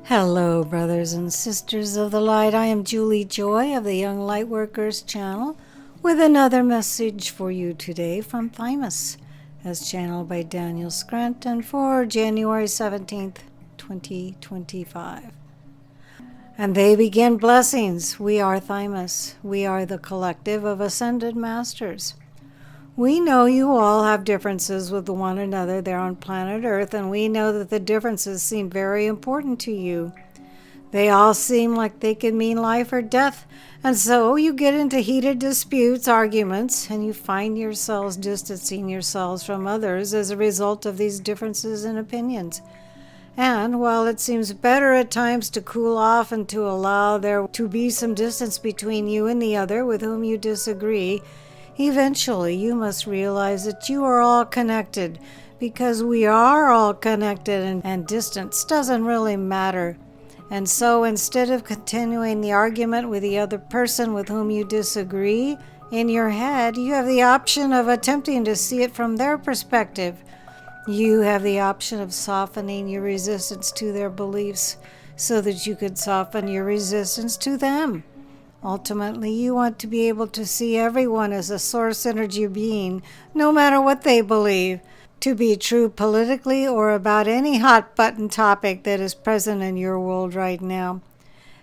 Hello, brothers and sisters of the light. I am Julie Joy of the Young Lightworkers channel with another message for you today from Thymus, as channeled by Daniel Scranton for January 17th, 2025. And they begin blessings. We are Thymus. We are the collective of ascended masters. We know you all have differences with one another there on planet Earth, and we know that the differences seem very important to you. They all seem like they could mean life or death, and so you get into heated disputes, arguments, and you find yourselves distancing yourselves from others as a result of these differences in opinions. And while it seems better at times to cool off and to allow there to be some distance between you and the other with whom you disagree, eventually you must realize that you are all connected, because we are all connected, and distance doesn't really matter. And so instead of continuing the argument with the other person with whom you disagree, in your head you have the option of attempting to see it from their perspective. You have the option of softening your resistance to their beliefs so that you could soften your resistance to them. Ultimately, you want to be able to see everyone as a source energy being, no matter what they believe to be true politically or about any hot-button topic that is present in your world right now.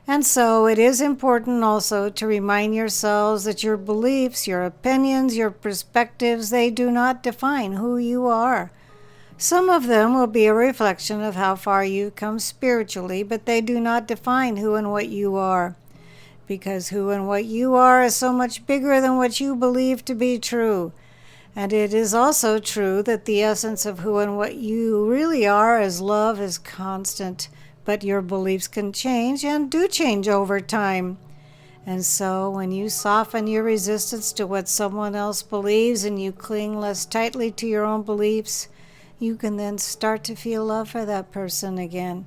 And so it is important also to remind yourselves that your beliefs, your opinions, your perspectives, they do not define who you are. Some of them will be a reflection of how far you've come spiritually, but they do not define who and what you are. Because who and what you are is so much bigger than what you believe to be true. And it is also true that the essence of who and what you really are as love is constant, but your beliefs can change and do change over time. And so when you soften your resistance to what someone else believes and you cling less tightly to your own beliefs, you can then start to feel love for that person again.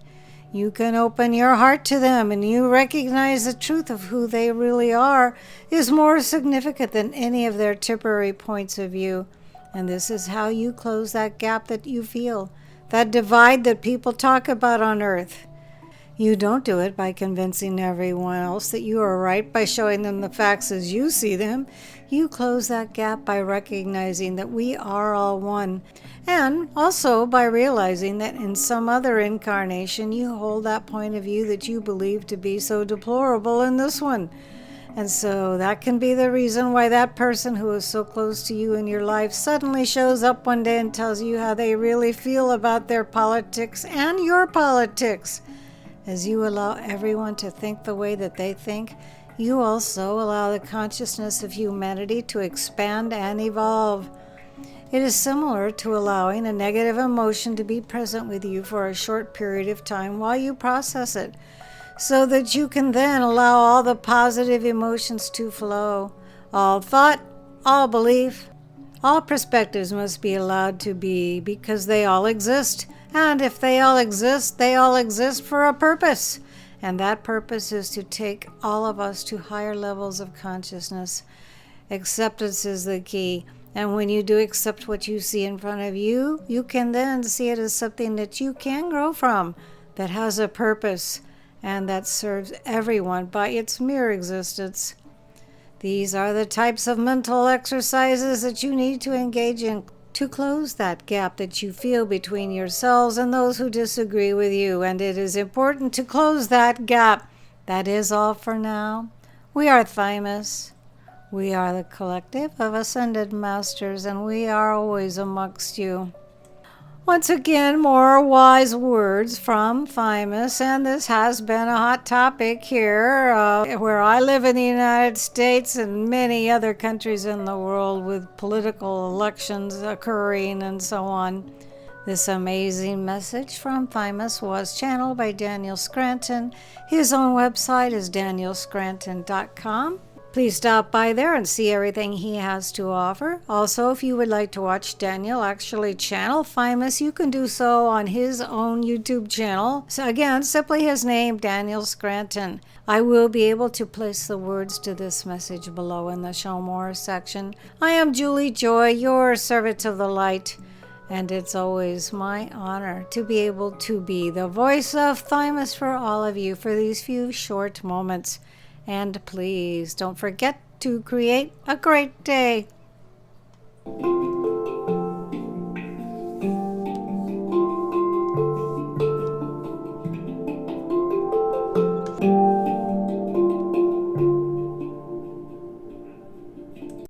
You can open your heart to them, and you recognize the truth of who they really are is more significant than any of their temporary points of view. And this is how you close that gap that you feel, that divide that people talk about on Earth. You don't do it by convincing everyone else that you are right by showing them the facts as you see them. You close that gap by recognizing that we are all one, and also by realizing that in some other incarnation you hold that point of view that you believe to be so deplorable in this one. And so that can be the reason why that person who is so close to you in your life suddenly shows up one day and tells you how they really feel about their politics and your politics. As you allow everyone to think the way that they think, you also allow the consciousness of humanity to expand and evolve. It is similar to allowing a negative emotion to be present with you for a short period of time while you process it, so that you can then allow all the positive emotions to flow. All thought, all belief, all perspectives must be allowed to be, because they all exist. And if they all exist for a purpose. And that purpose is to take all of us to higher levels of consciousness. Acceptance is the key. And when you do accept what you see in front of you, you can then see it as something that you can grow from, that has a purpose, and that serves everyone by its mere existence. These are the types of mental exercises that you need to engage in to close that gap that you feel between yourselves and those who disagree with you. And it is important to close that gap. That is all for now. We are Thymus. We are the collective of ascended masters, and we are always amongst you. Once again, more wise words from Thymus, and this has been a hot topic here where I live in the United States and many other countries in the world with political elections occurring and so on. This amazing message from Thymus was channeled by Daniel Scranton. His own website is danielscranton.com. Please stop by there and see everything he has to offer. Also, if you would like to watch Daniel actually channel Thymus, you can do so on his own YouTube channel. So again, simply his name, Daniel Scranton. I will be able to place the words to this message below in the Show More section. I am Julie Joy, your servant of the light. And it's always my honor to be able to be the voice of Thymus for all of you for these few short moments. And please don't forget to create a great day.